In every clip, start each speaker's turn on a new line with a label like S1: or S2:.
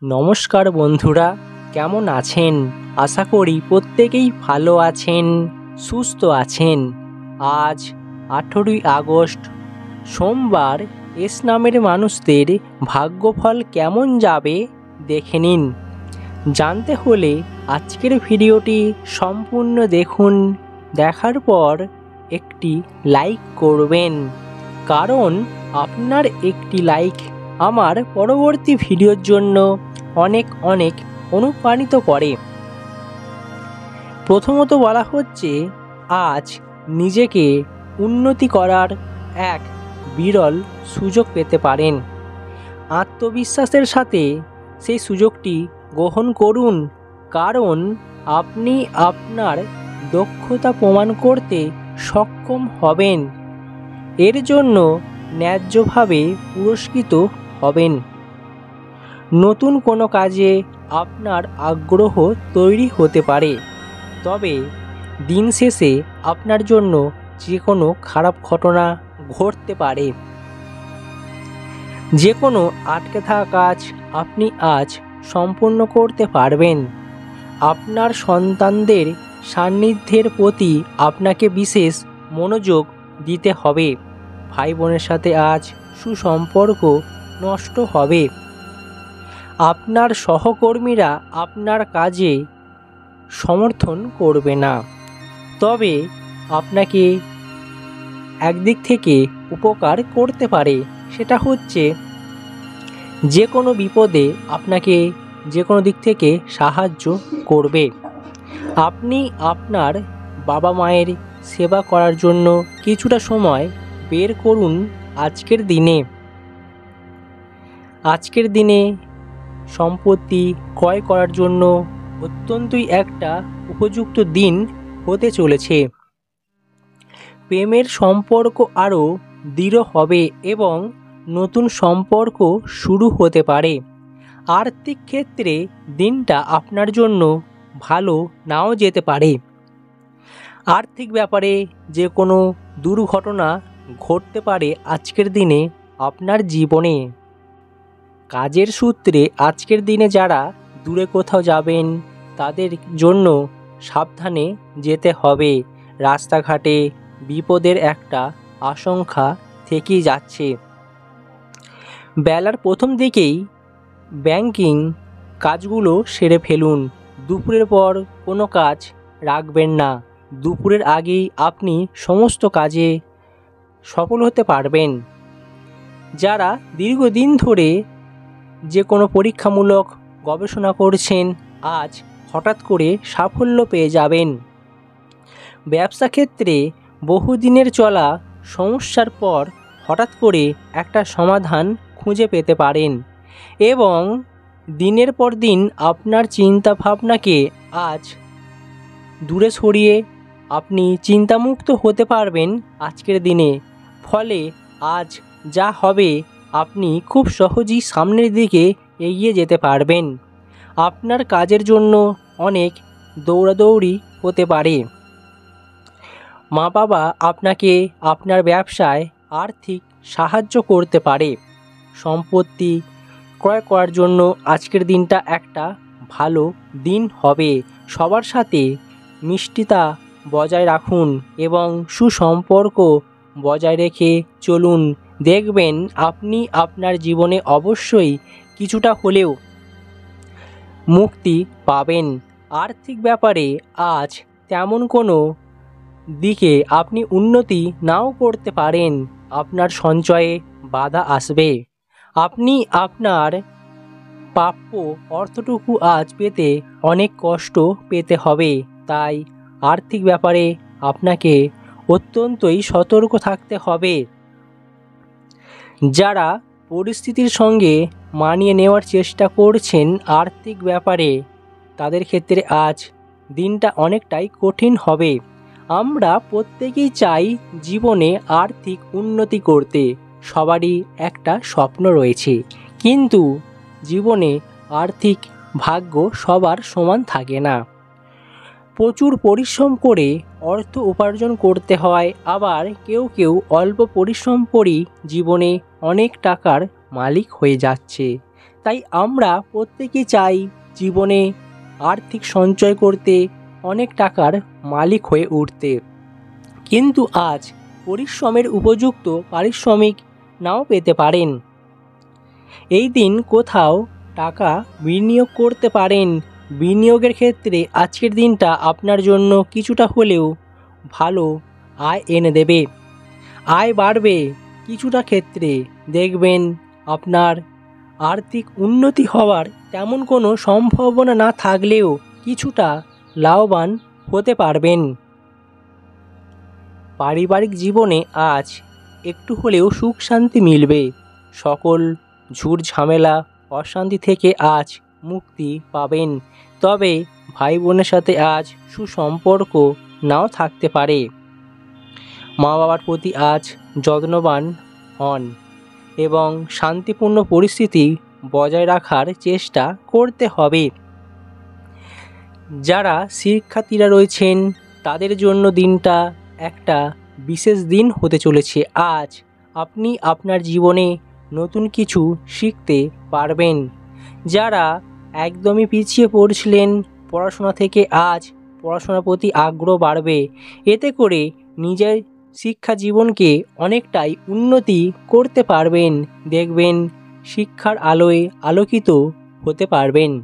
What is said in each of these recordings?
S1: নমস্কার বন্ধুরা, কেমন আছেন? আশা করি প্রত্যেকেই ভালো আছেন, সুস্থ আছেন। আজ 18ই আগস্ট, সোমবার। এস নামের মানুষদের ভাগ্যফল কেমন যাবে দেখে নিন। জানতে হলে আজকের ভিডিওটি সম্পূর্ণ দেখুন। দেখার পর একটি লাইক করবেন, কারণ আপনার একটি লাইক আমার পরবর্তী ভিডিওর জন্য অনেক অনুপ্রাণিত করে। প্রথমত বলা হচ্ছে, আজ নিজেকে উন্নতি করার এক বিরল সুযোগ পেতে পারেন। আত্মবিশ্বাসের সাথে সেই সুযোগটি গ্রহণ করুন, কারণ আপনি আপনার দক্ষতা প্রমাণ করতে সক্ষম হবেন। এর জন্য ন্যায্যভাবে পুরস্কৃত হবেন। নতুন কোনো কাজে আপনার আগ্রহ তৈরি হতে পারে, তবে দিন শেষে আপনার জন্য যে কোনো খারাপ ঘটনা ঘটতে পারে। যে কোনো আটকে থাকা কাজ আপনি আজ সম্পূর্ণ করতে পারবেন। আপনার সন্তানদের সান্নিধ্যের প্রতি আপনাকে বিশেষ মনোযোগ দিতে হবে। ভাই বোনের সাথে আজ সুসম্পর্ক নষ্ট হবে। আপনার সহকর্মীরা আপনার কাজে সমর্থন করবে না, তবে আপনাকে একদিক থেকে উপকার করতে পারে। সেটা হচ্ছে, যে কোনো বিপদে আপনাকে যে কোনো দিক থেকে সাহায্য করবে। আপনি আপনার বাবা মায়ের সেবা করার জন্য কিছুটা সময় বের করুন আজকের দিনে সম্পত্তি ক্রয় করার জন্য অত্যন্তই একটা উপযুক্ত দিন হতে চলেছে। প্রেমের সম্পর্ক আরও দৃঢ় হবে এবং নতুন সম্পর্ক শুরু হতে পারে। আর্থিক ক্ষেত্রে দিনটা আপনার জন্য ভালো নাও যেতে পারে। আর্থিক ব্যাপারে যে কোনো দুর্ঘটনা ঘটতে পারে আজকের দিনে আপনার জীবনে। কাজের সূত্রে আজকের দিনে যারা দূরে কোথাও যাবেন, তাদের জন্য সাবধানে যেতে হবে। রাস্তাঘাটে বিপদের একটা আশঙ্কা থেকেই যাচ্ছে। বেলার প্রথম দিকেই ব্যাংকিং কাজগুলো সেরে ফেলুন। দুপুরের পর কোনো কাজ রাখবেন না। দুপুরের আগেই আপনি সমস্ত কাজে সফল হতে পারবেন। যারা দীর্ঘদিন ধরে যে কোনো পরীক্ষামূলক গবেষণা করছেন, আজ হঠাৎ করে সাফল্য পেয়ে যাবেন। ব্যবসা ক্ষেত্রে বহুদিনের চলা সমস্যার পর হঠাৎ করে একটা সমাধান খুঁজে পেতে পারেন এবং দিনের পর দিন আপনার চিন্তা ভাবনাকে আজ দূরে সরিয়ে আপনি চিন্তামুক্ত হতে পারবেন আজকের দিনে। ফলে আজ যা হবে, আপনি খুব সহজেই সামনের দিকে এগিয়ে যেতে পারবেন। আপনার কাজের জন্য অনেক দৌড়াদৌড়ি হতে পারে। মা বাবা আপনাকে আপনার ব্যবসায় আর্থিক সাহায্য করতে পারে। সম্পত্তি ক্রয় করার জন্য আজকের দিনটা একটা ভালো দিন হবে। সবার সাথে মিষ্টতা বজায় রাখুন এবং সুসম্পর্ক বজায় রেখে চলুন। দেখবেন আপনি আপনার জীবনে অবশ্যই কিছুটা হলেও মুক্তি পাবেন। আর্থিক ব্যাপারে আজ তেমন কোনো দিকে আপনি উন্নতি নাও করতে পারেন। আপনার সঞ্চয়ে বাধা আসবে। আপনি আপনার প্রাপ্য অর্থটুকু আজ পেতে অনেক কষ্ট পেতে হবে। তাই আর্থিক ব্যাপারে আপনাকে অত্যন্তই সতর্ক থাকতে হবে। যারা পরিস্থিতির সঙ্গে মানিয়ে নেওয়ার চেষ্টা করছেন আর্থিক ব্যাপারে, তাদের ক্ষেত্রে আজ দিনটা অনেকটাই কঠিন হবে। আমরা প্রত্যেকেই চাই জীবনে আর্থিক উন্নতি করতে। সবারই একটা স্বপ্ন রয়েছে, কিন্তু জীবনে আর্থিক ভাগ্য সবার সমান থাকে না। প্রচুর পরিশ্রম করে অর্থ উপার্জন করতে হয়, আবার কেউ অল্প পরিশ্রম করেই জীবনে অনেক টাকার মালিক হয়ে যাচ্ছে। তাই আমরা প্রত্যেকেই চাই জীবনে আর্থিক সঞ্চয় করতে, অনেক টাকার মালিক হয়ে উঠতে। কিন্তু আজ পরিশ্রমের উপযুক্ত পারিশ্রমিক নাও পেতে পারেন। এই দিন কোথাও টাকা বিনিয়োগ করতে পারেন। বিনিয়োগের ক্ষেত্রে আজকের দিনটা আপনার জন্য কিছুটা হলেও ভালো আয় এনে দেবে। আয় বাড়বে কিছুটা ক্ষেত্রে, দেখবেন আপনার আর্থিক উন্নতি হওয়ার তেমন কোনো সম্ভাবনা না থাকলেও কিছুটা লাভবান হতে পারবেন। পারিবারিক জীবনে আজ একটু হলেও সুখ শান্তি মিলবে। সকল ঝুট ঝামেলা অশান্তি থেকে আজ মুক্তি পাবেন। তবে ভাই বোনের সাথে আজ সুসম্পর্ক নাও থাকতে পারে। মা বাবার প্রতি আজ যত্নবান হন এবং শান্তিপূর্ণ পরিস্থিতি বজায় রাখার চেষ্টা করতে হবে। যারা শিক্ষার্থীরা রয়েছেন তাদের জন্য দিনটা একটা বিশেষ দিন হতে চলেছে। আজ আপনি আপনার জীবনে নতুন কিছু শিখতে পারবেন। যারা একদমই পিছিয়ে পড়ছিলেন পড়াশোনা থেকে, আজ পড়াশোনার প্রতি আগ্রহ বাড়বে। এতে করে নিজের শিক্ষা জীবনকে অনেকটাই উন্নতি করতে পারবেন। দেখবেন শিক্ষার আলোয় আলোকিত হতে পারবেন।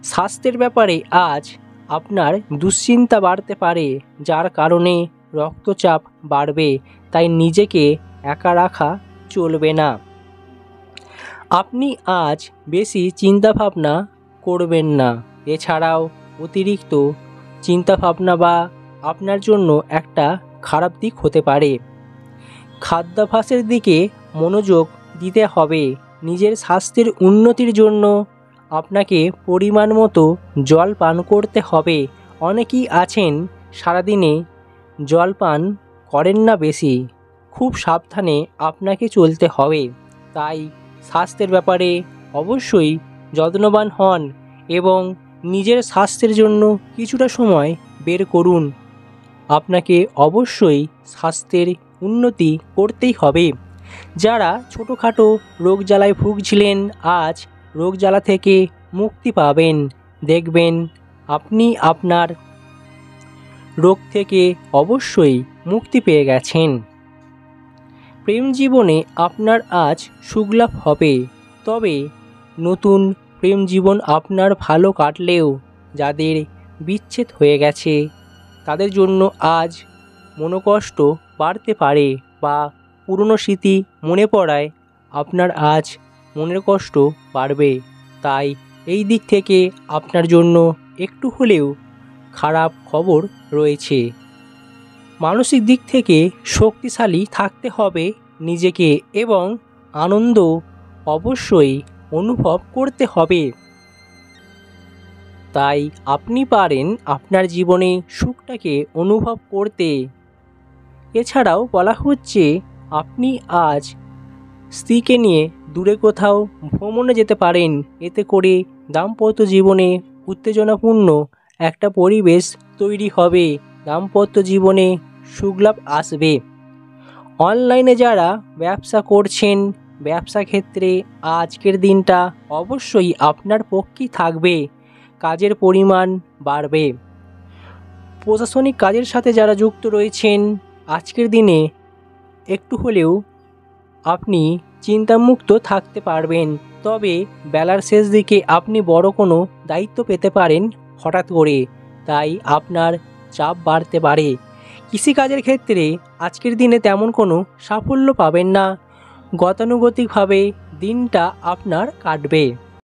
S1: স্বাস্থ্যের ব্যাপারে আজ আপনার দুশ্চিন্তা বাড়তে পারে, যার কারণে রক্তচাপ বাড়বে। তাই নিজেকে একা রাখা চলবে না। আপনি আজ বেশি চিন্তাভাবনা করবেন না। এছাড়াও অতিরিক্ত চিন্তাভাবনা বা আপনার জন্য একটা খারাপ দিক হতে পারে। খাদ্যাভ্যাসের দিকে মনোযোগ দিতে হবে। নিজের স্বাস্থ্যের উন্নতির জন্য আপনাকে পরিমাণ মতো জল পান করতে হবে। অনেকেই আছেন সারাদিনে জল পান করেন না বেশি। খুব সাবধানে আপনাকে চলতে হবে। তাই স্বাস্থ্যের ব্যাপারে অবশ্যই যত্নবান হন এবং নিজের স্বাস্থ্যের জন্য কিছুটা সময় বের করুন। আপনাকে অবশ্যই স্বাস্থ্যের উন্নতি করতেই হবে। যারা ছোটোখাটো রোগ জ্বালায় ভুগছিলেন আজ রোগ জ্বালা থেকে মুক্তি পাবেন। দেখবেন আপনি আপনার রোগ থেকে অবশ্যই মুক্তি পেয়ে গেছেন। প্রেম জীবনে আপনার আজ সুখলাভ হবে। তবে নতুন প্রেম জীবন আপনার ভালো কাটলেও যাদের বিচ্ছেদ হয়ে গেছে তাদের জন্য আজ মনোকষ্ট বাড়তে পারে বা পুরনো স্মৃতি মনে পড়ায় আপনার আজ মনের কষ্ট বাড়বে। তাই এই দিক থেকে আপনার জন্য একটু হলেও খারাপ খবর রয়েছে। মানসিক দিক থেকে শক্তিশালী থাকতে হবে নিজেকে এবং আনন্দ অবশ্যই অনুভব করতে হবে। তাই আপনি পারেন আপনার জীবনে সুখটাকে অনুভব করতে। এছাড়াও বলা হচ্ছে আপনি আজ স্ত্রীকে নিয়ে দূরে কোথাও ভ্রমণে যেতে পারেন। এতে করে দাম্পত্য জীবনে উত্তেজনাপূর্ণ একটা পরিবেশ তৈরি হবে। দাম্পত্য জীবনে সুখলাভ আসবে। অনলাইনে যারা ব্যবসা করছেন, ব্যবসা ক্ষেত্রে আজকের দিনটা অবশ্যই আপনার পক্ষেই থাকবে। কাজের পরিমাণ বাড়বে। প্রশাসনিক কাজের সাথে যারা যুক্ত রয়েছেন আজকের দিনে একটু হলেও আপনি চিন্তামুক্ত থাকতে পারবেন। তবে বেলার শেষ দিকে আপনি বড় কোনো দায়িত্ব পেতে পারেন হঠাৎ করে, তাই আপনার চাপ বাড়তে পারে। কৃষিকাজের ক্ষেত্রে আজকের দিনে তেমন কোনো সাফল্য পাবেন না। গতানুগতিকভাবে দিনটা আপনার কাটবে।